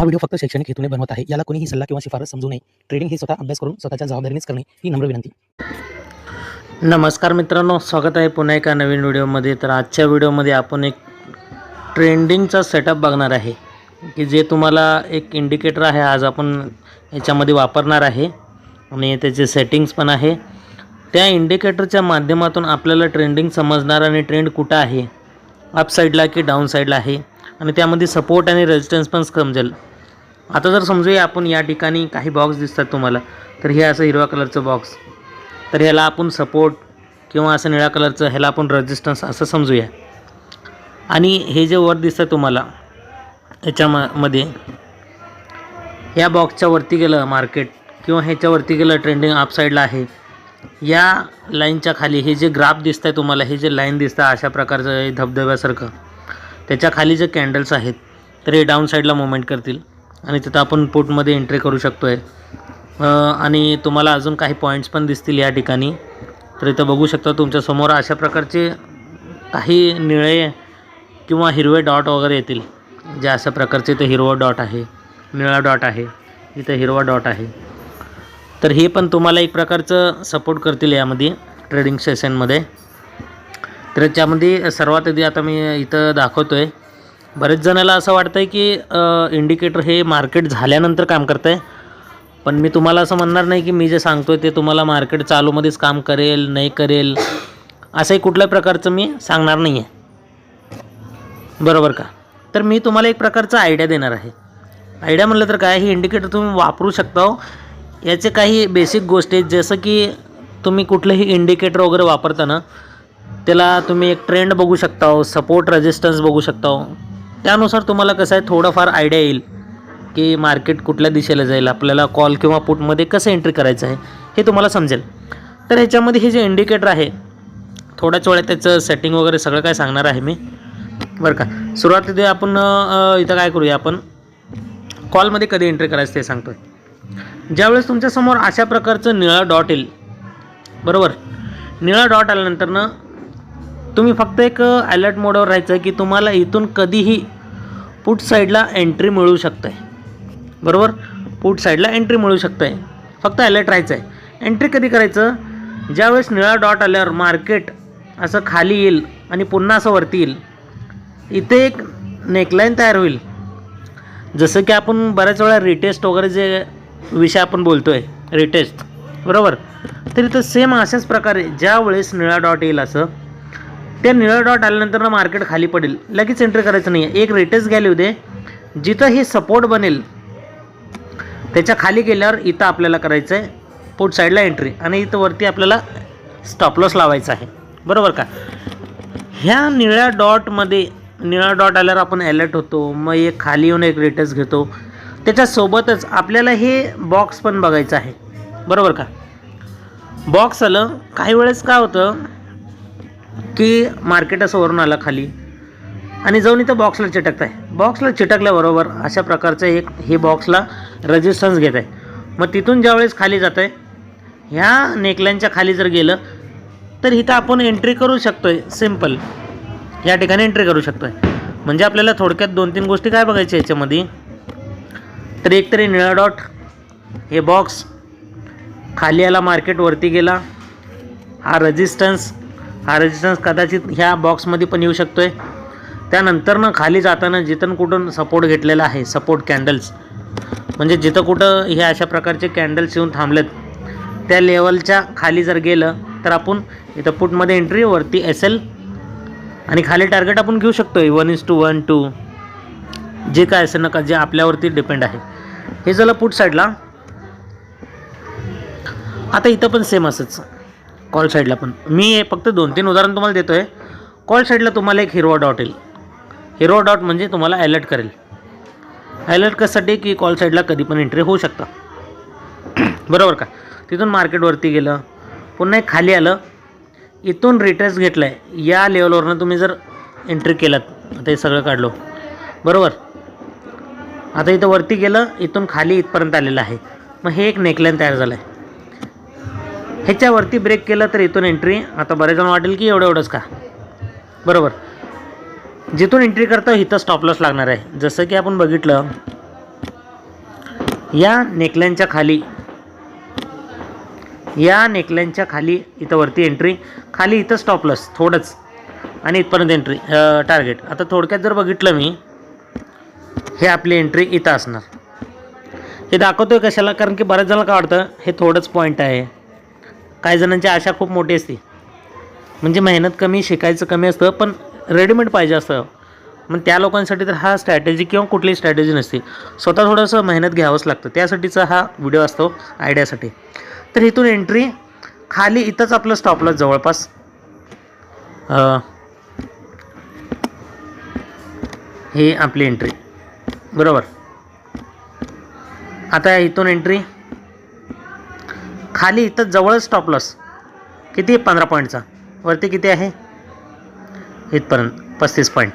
हा व्हिडिओ फक्त शैक्षणिक हेतूने बनवत आहे. याला कोणीही सल्ला किंवा शिफारस समजू नये. ट्रेडिंग हे स्वतः अभ्यास करून स्वतःच्या जबाबदारीनेच करणे ही नम्र विनंती. नमस्कार मित्रांनो, स्वागत आहे पुन्हा एका नवीन व्हिडिओमध्ये. तर आजच्या व्हिडिओमध्ये आपण एक ट्रेंडिंगचा सेटअप बघणार आहे की जे तुम्हाला एक इंडिकेटर आहे आज आपण याच्यामध्ये वापरणार आहे आणि त्याचे सेटिंग्स पण आहे. त्या इंडिकेटरच्या माध्यमातून आपल्याला ट्रेंडिंग समजणार आणि ट्रेंड कुठं आहे, अप साईडला की डाऊन साईडला आहे आणि त्यामध्ये सपोर्ट आणि रेजिस्टन्स पण समजेल. आता जर समजूया आपण या ठिकाणी काही बॉक्स दिसतात तुम्हाला, तर हे असं हिरव्या कलरचं बॉक्स, तर ह्याला आपण सपोर्ट किंवा असं निळ्या कलरचं ह्याला आपण रेजिस्टन्स असं समजूया. आणि हे जे वर दिसतं तुम्हाला याच्यामध्ये या बॉक्सच्या वरती गेलं मार्केट किंवा ह्याच्यावरती गेलं ट्रेंडिंग अप साईडला आहे. या लाईनच्या खाली हे जे ग्राफ दिसतं आहे तुम्हाला, हे जे लाईन दिसतं अशा प्रकारचं धबधब्यासारखं, त्याच्या खाली जे कॅन्डल्स आहेत तर हे डाऊन साईडला मुवमेंट करतील आणि तिथं आपण पुटमध्ये एंट्री करू शकतो आहे. आणि तुम्हाला अजून काही पॉईंट्स पण दिसतील या ठिकाणी. तर इथं बघू शकता तुमच्यासमोर अशा प्रकारचे काही निळे किंवा हिरवे डॉट वगैरे येतील. जे अशा प्रकारचे इथं हिरवा डॉट आहे, निळा डॉट आहे, इथं हिरवा डॉट आहे. तर हे पण तुम्हाला एक प्रकारचं सपोर्ट करतील यामध्ये ट्रेडिंग सेशनमध्ये. तर याच्यामध्ये सर्वात आधी आता मी इथं दाखवतो आहे. बरेच जणाला असं वाटतं आहे की इंडिकेटर हे मार्केट झाल्यानंतर काम करतं आहे, पण मी तुम्हाला असं म्हणणार नाही की मी जे सांगतो आहे ते तुम्हाला मार्केट चालूमध्येच काम करेल नाही करेल असंही कुठल्याही प्रकारचं मी सांगणार नाही आहे, बरोबर का. तर मी तुम्हाला एक प्रकारचा आयडिया देणार आहे. आयडिया म्हटलं तर काय, हे इंडिकेटर तुम्ही वापरू शकता हो. याचे काही बेसिक गोष्टी आहेत, जसं की तुम्ही कुठलंही इंडिकेटर वगैरे वापरताना त्याला तुम्ही एक ट्रेंड बघू शकता हो, सपोर्ट रेजिस्टन्स बघू शकता हो. त्यानुसार तुम्हाला कसं आहे थोडंफार आयडिया येईल की मार्केट कुठल्या दिशेला जाईल, आपल्याला कॉल किंवा पुटमध्ये कसं एंट्री करायचं आहे हे तुम्हाला समजेल. तर ह्याच्यामध्ये हे जे इंडिकेटर आहे थोड्याच वेळात त्याचं सेटिंग वगैरे सगळं काय सांगणार आहे मी, बरं का. सुरुवातीला आपण इथं काय करूया, आपण कॉलमध्ये कधी एंट्री करायचं ते सांगतो आहे. ज्यावेळेस तुमच्यासमोर अशा प्रकारचं निळा डॉट येईल, बरोबर, निळा डॉट आल्यानंतर तुम्ही फक्त एक अलर्ट मोडवर राहायचं की तुम्हाला इथून कधीही पुट साईडला एंट्री मिळू शकतं आहे, बरोबर. पुट साईडला एंट्री मिळू शकतं आहे, फक्त अलर्ट राहायचं आहे. एंट्री कधी करायचं, ज्यावेळेस निळा डॉट आल्यावर मार्केट असं खाली येईल आणि पुन्हा असं वरती येईल. इथे एक नेकलाईन तयार होईल, जसं की आपण बऱ्याच वेळा रिटेस्ट वगैरे जे विषय आपण बोलतो आहे, रिटेस्ट, बरोबर. तर इथं सेम अशाच प्रकारे ज्यावेळेस निळा डॉट येईल असं, त्या निळा डॉट आल्यानंतर मार्केट खाली पडेल, लगेच एंट्री करायचं नाही आहे. एक रिटेस्ट घ्यायला होते, जिथं हे सपोर्ट बनेल त्याच्या खाली गेल्यावर इथं आपल्याला करायचं आहे पुट साईडला एंट्री आणि इथं वरती आपल्याला स्टॉप लॉस लावायचा आहे, बरोबर का. ह्या निळ्या डॉटमध्ये निळा डॉट आल्यावर आपण अलर्ट होतो, मग एक खाली येऊन एक रिटेस्ट घेतो. त्याच्यासोबतच आपल्याला हे बॉक्स पण बघायचं आहे, बरोबर का. बॉक्स आलं, काही वेळेस काय होतं की मार्केट असं वरून आलं खाली आणि जाऊन इथं बॉक्सला चिटकत आहे. बॉक्सला चिटकल्याबरोबर अशा प्रकारचं एक हे बॉक्सला रेजिस्टन्स घेत आहे. मग तिथून ज्यावेळेस खाली जात आहे, ह्या नेकलाईनच्या खाली जर गेलं तर इथं आपण एंट्री करू शकतो आहे. सिम्पल या ठिकाणी एंट्री करू शकतो आहे. म्हणजे आपल्याला थोडक्यात 2-3 गोष्टी काय बघायच्या याच्यामध्ये, तर एक तरी निळा डॉट, हे बॉक्स खाली आला, मार्केट वरती गेला, हा रेजिस्टन्स कदाचित ह्या बॉक्समध्ये पण येऊ शकतो आहे. त्यानंतर खाली जाताना जिथं कुठून सपोर्ट घेतलेला आहे, सपोर्ट कॅन्डल्स, म्हणजे जिथं कुठं हे अशा प्रकारचे कॅन्डल्स येऊन थांबलेत त्या लेवलच्या खाली जर गेलं तर आपण इथं पुटमध्ये एंट्री, वरती SL आणि खाली टार्गेट आपण घेऊ शकतो आहे 1:1, 2 जे काय असेल नका, जे आपल्यावरती डिपेंड आहे. हे झालं पुट साईडला. आता इथं पण सेम असंच कॉल साईडला पण मी फक्त 2-3 उदाहरण तुम्हाला देतो आहे. कॉल साईडला तुम्हाला एक हिरवा डॉट येईल. हिरवा डॉट म्हणजे तुम्हाला अलर्ट करेल. अलर्ट कशासाठी की कॉल साईडला कधी पण एंट्री होऊ शकता, बरोबर का. तिथून मार्केटवरती गेलं, पुन्हा एक खाली आलं, इथून रिट्रेस घेतलं आहे, या लेवलवरनं तुम्ही जर एंट्री केलात, आता हे सगळं काढलो, बरोबर. आता इथं वरती गेलं, इथून खाली इथपर्यंत आलेलं आहे, मग हे एक नेकलाईन तयार झालं आहे. ह्याच्यावरती ब्रेक केलं तर इथून एंट्री. आता बरेच जण वाटेल की एवढंच का, बरोबर. जिथून एंट्री करतो इथं स्टॉप लॉस लागणार आहे. जसं की आपण बघितलं या नेकलाईनच्या खाली इथं वरती एंट्री, खाली इथं स्टॉप लॉस थोडंच, आणि इथपर्यंत एंट्री टार्गेट. आता थोडक्यात जर बघितलं मी, हे आपली एंट्री इथं असणार. हे दाखवतोय कशाला, कारण की बऱ्याच जणांना काय वाटतं हे थोडंच पॉईंट आहे. काही जणांची आशा खूप मोठी असते, म्हणजे मेहनत कमी, शिकायचं कमी असतं, पण रेडीमेड पाहिजे असतं. मग त्या लोकांसाठी तर हा स्ट्रॅटेजी किंवा कुठलीही स्ट्रॅटेजी नसते, स्वतः थोडंसं मेहनत घ्यावंच लागतं. त्यासाठीचा हा व्हिडिओ असतो, आयडियासाठी. तर इथून एंट्री, खाली इथंच आपलं स्टॉप लॉस जवळपास, ही आपली एंट्री बरोबर. आता इथून एंट्री, खाली इथं जवळच स्टॉप लॉस किती, 15 पॉईंटचा, वरती किती आहे इथपर्यंत 35 पॉईंट.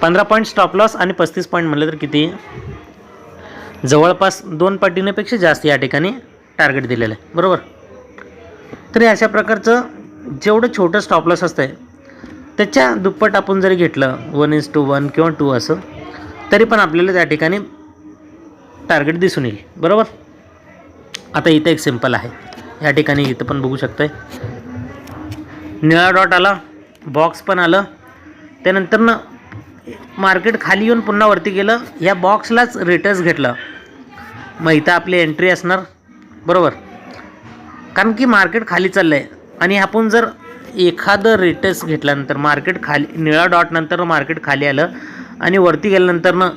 15 पॉईंट स्टॉप लॉस आणि 35 पॉईंट म्हटलं तर किती, जवळपास 2 पटीनेपेक्षा जास्त या ठिकाणी टार्गेट दिलेलं आहे बरोबर. तरी अशा प्रकारचं जेवढं छोटं स्टॉप लॉस असतं आहे त्याच्या दुप्पट आपण जरी घेतलं 1:1 किंवा 2 असं, तरी पण आपल्याला त्या ठिकाणी टार्गेट दिसून येईल बरोबर. आता इथं एक सिंपल आहे, या ठिकाणी इथं पण बघू शकताय, निळा डॉट आला, बॉक्स पण आलं, त्यानंतर ना मार्केट खाली येऊन पुन्हा वरती गेलं, या बॉक्सलाच रिटर्स घेतलं, मग इथं आपली एंट्री असणार बरोबर. कारण की मार्केट खाली चाललं आहे आणि आपण जर एखादं रिटर्स घेतल्यानंतर मार्केट खाली, निळा डॉट नंतर मार्केट खाली आलं आणि वरती गेल्यानंतर ना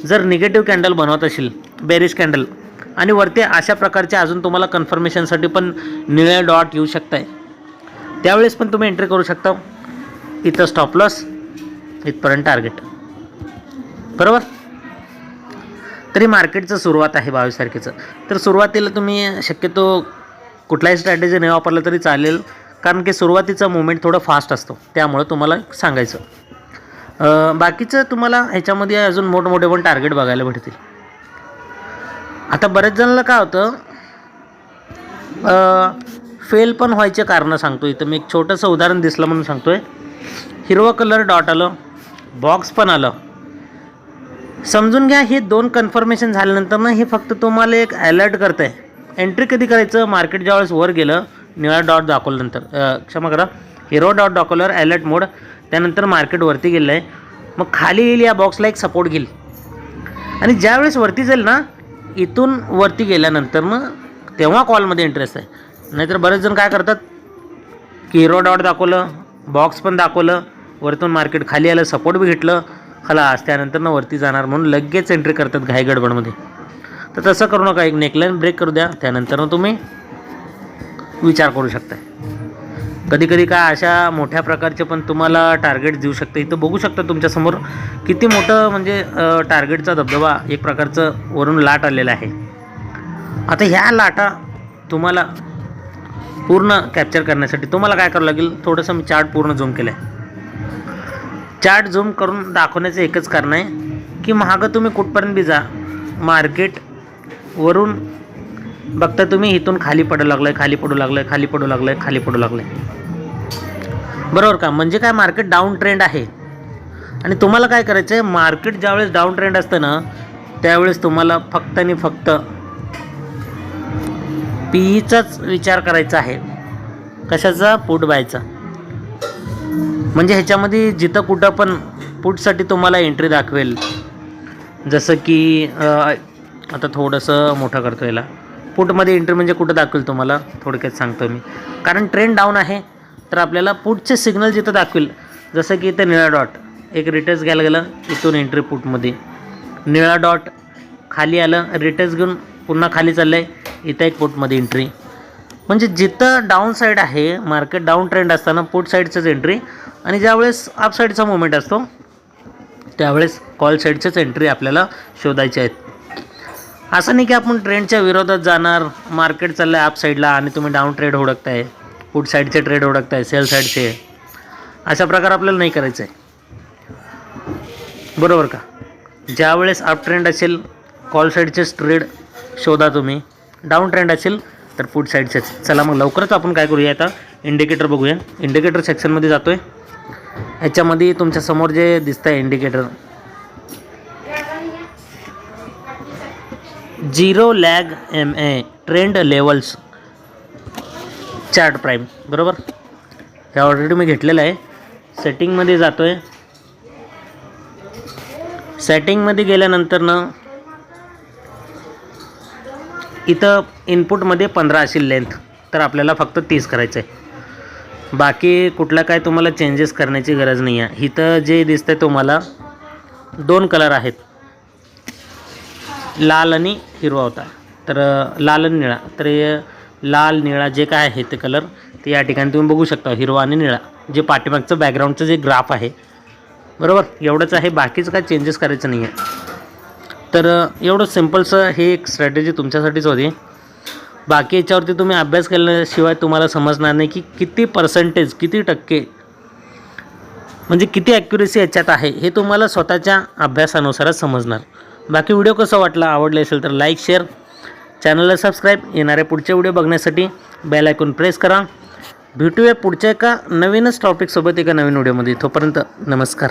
जर निगेटिव्ह कॅन्डल बनवत असेल, बेरिश कॅन्डल, आणि वरती अशा प्रकारचे अजून तुम्हाला कन्फर्मेशनसाठी पण निळे डॉट येऊ शकत आहे, त्यावेळेस पण तुम्ही एंट्री करू शकता. इथं स्टॉप लॉस, इथपर्यंत टार्गेट बरोबर. तरी मार्केटचं सुरुवात आहे 22 तारखेचं. तर सुरुवातीला तुम्ही शक्यतो कुठलाही स्ट्रॅटेजी नाही वापरलं तरी चालेल, कारण की सुरुवातीचा मुवमेंट थोडं फास्ट असतो, त्यामुळं तुम्हाला सांगायचं. बाकीचं तुम्हाला ह्याच्यामध्ये अजून मोठमोठे पण टार्गेट बघायला भेटतील. आता बरेच जणांना काय होतं, फेल पण व्हायचे कारणं सांगतो. इथं मी एक छोटंसं उदाहरण दिसलं म्हणून सांगतोय. हिरवा कलर डॉट आलं, बॉक्स पण आलं, समजून घ्या हे 2 कन्फर्मेशन झाल्यानंतर ना हे फक्त तुम्हाला एक अलर्ट करतं आहे. एंट्री कधी करायचं, मार्केट ज्यावेळेस वर गेलं, निळा डॉट दाखवल्यानंतर, क्षमा करा, हिरवा डॉट दाखवल्यावर अलर्ट मोड, त्यानंतर मार्केट वरती गेलं आहे, मग खाली येईल, या बॉक्सला एक सपोर्ट घेईल, आणि ज्यावेळेस वरती जाईल ना, इथून वरती गेल्यानंतर मग तेव्हा कॉलमध्ये इंटरेस्ट आहे. नाहीतर बरेच जण काय करतात की हिरो डॉट दाखवलं, बॉक्स पण दाखवलं, वरतून मार्केट खाली आलं, सपोर्ट बी घेतलं, खलास त्यानंतर ना वरती जाणार म्हणून लगेच एंट्री करतात घाई गडबडमध्ये. तर तसं करू नका, एक नेकलाईन ब्रेक करू द्या, त्यानंतर तुम्ही विचार करू शकता. कधी कधी काय अशा मोठ्या प्रकारचे पण तुम्हाला टार्गेट देऊ शकते. इथं बघू शकता तुमच्यासमोर किती मोठं म्हणजे टार्गेटचा धबधबा, एक प्रकारचं वरून लाट आलेला आहे. आता ह्या लाटा तुम्हाला पूर्ण कॅप्चर करण्यासाठी तुम्हाला काय करावं लागेल, थोडंसं मी चार्ट पूर्ण झूम केलं आहे. चार्ट झूम करून दाखवण्याचं एकच कारण आहे की मागं तुम्ही कुठपर्यंत बी जा, मार्केट वरून बघता तुम्ही इथून खाली पडू लागलं आहे, खाली पडू लागलं आहे, खाली पडू लागलं आहे, खाली पडू लागलं आहे बरोबर का. म्हणजे काय, मार्केट डाऊन ट्रेंड आहे. आणि तुम्हाला काय करायचं आहे, मार्केट ज्यावेळेस डाऊन ट्रेंड असतं ना, त्यावेळेस तुम्हाला फक्त आणि फक्त पीईचाच विचार करायचा आहे. कशाचा, पुट बायचा. म्हणजे ह्याच्यामध्ये जिथं कुठं पण पुटसाठी तुम्हाला एंट्री दाखवेल, जसं की आता थोडंसं मोठं करतो याला, पुटमध्ये एंट्री म्हणजे कुठं दाखवेल तुम्हाला थोडक्यात सांगतो मी. कारण ट्रेंड डाऊन आहे तर आपल्याला पुटचे सिग्नल जिथं दाखवेल, जसं की इथं निळा डॉट एक रिटर्स घ्यायला गेलं, इथून एंट्री पुटमध्ये, निळा डॉट खाली आलं, रिटर्स घेऊन पुन्हा खाली चाललं आहे, इथं एक पुटमध्ये एंट्री. म्हणजे जिथं डाऊन साईड आहे, मार्केट डाऊन ट्रेंड असताना पुट साईडचंच एंट्री, आणि ज्यावेळेस अप साईडचा मुवमेंट असतो त्यावेळेस कॉल साईडचेच एंट्री आपल्याला शोधायचे आहेत. असं नाही की आपण ट्रेंडच्या विरोधात जाणार, मार्केट चाललं आहे अप साईडला आणि तुम्ही डाऊन ट्रेड हुडकताय, पुट साईडचे ट्रेड हुडकताय, सेल साईडचे. अशा प्रकार आपल्याला नाही करायचं आहे बरोबर का. ज्यावेळेस अप ट्रेंड असेल कॉल साईडचेच ट्रेड शोधा तुम्ही, डाऊन ट्रेंड असेल तर पुट साईडचेच. चला मग लवकरच आपण काय करूया, आता इंडिकेटर बघूया. इंडिकेटर सेक्शनमध्ये जातो आहे. ह्याच्यामध्ये तुमच्यासमोर जे दिसतं आहे indicator, zero lag MA trend levels chart prime, बरोबर. हे ऑलरेडी मी घेतलेलं आहे. सेटिंगमध्ये जातो आहे. सेटिंगमध्ये गेल्यानंतर ना इथं इनपुटमध्ये 15 असेल लेंथ, तर आपल्याला फक्त 30 करायचं आहे. बाकी कुठला काय तुम्हाला चेंजेस करण्याची गरज नाही आहे. इथं जे दिसतंय तुम्हाला 2 कलर आहेत, लाल आणि हिरवा होता, तर लाल आणि निळा. तर लाल निळा जे काय आहे ते कलर ते या ठिकाणी तुम्ही बघू शकता, हिरवा आणि निळा, जे पाठीमागचं बॅकग्राऊंडचं जे ग्राफ आहे, बरोबर, एवढंच आहे. बाकीचं काय चेंजेस करायचं नाही आहे. तर एवढं सिम्पलचं हे एक स्ट्रॅटेजी तुमच्यासाठीच होती. बाकी याच्यावरती तुम्ही अभ्यास केल्याशिवाय तुम्हाला समजणार नाही की किती पर्सेंटेज, किती टक्के, म्हणजे किती ॲक्युरेसी याच्यात आहे, हे तुम्हाला स्वतःच्या अभ्यासानुसारच समजणार. बाकी व्हिडिओ कसा वाटला, आवडला असेल तर लाईक, शेअर, चॅनलला सबस्क्राईब, येणारे पुढचे व्हिडिओ बघण्यासाठी बेल आयकॉन प्रेस करा. भेटूया पुढच्या एका नवीनच टॉपिकसोबत एका नवीन व्हिडिओमध्ये. तोपर्यंत नमस्कार.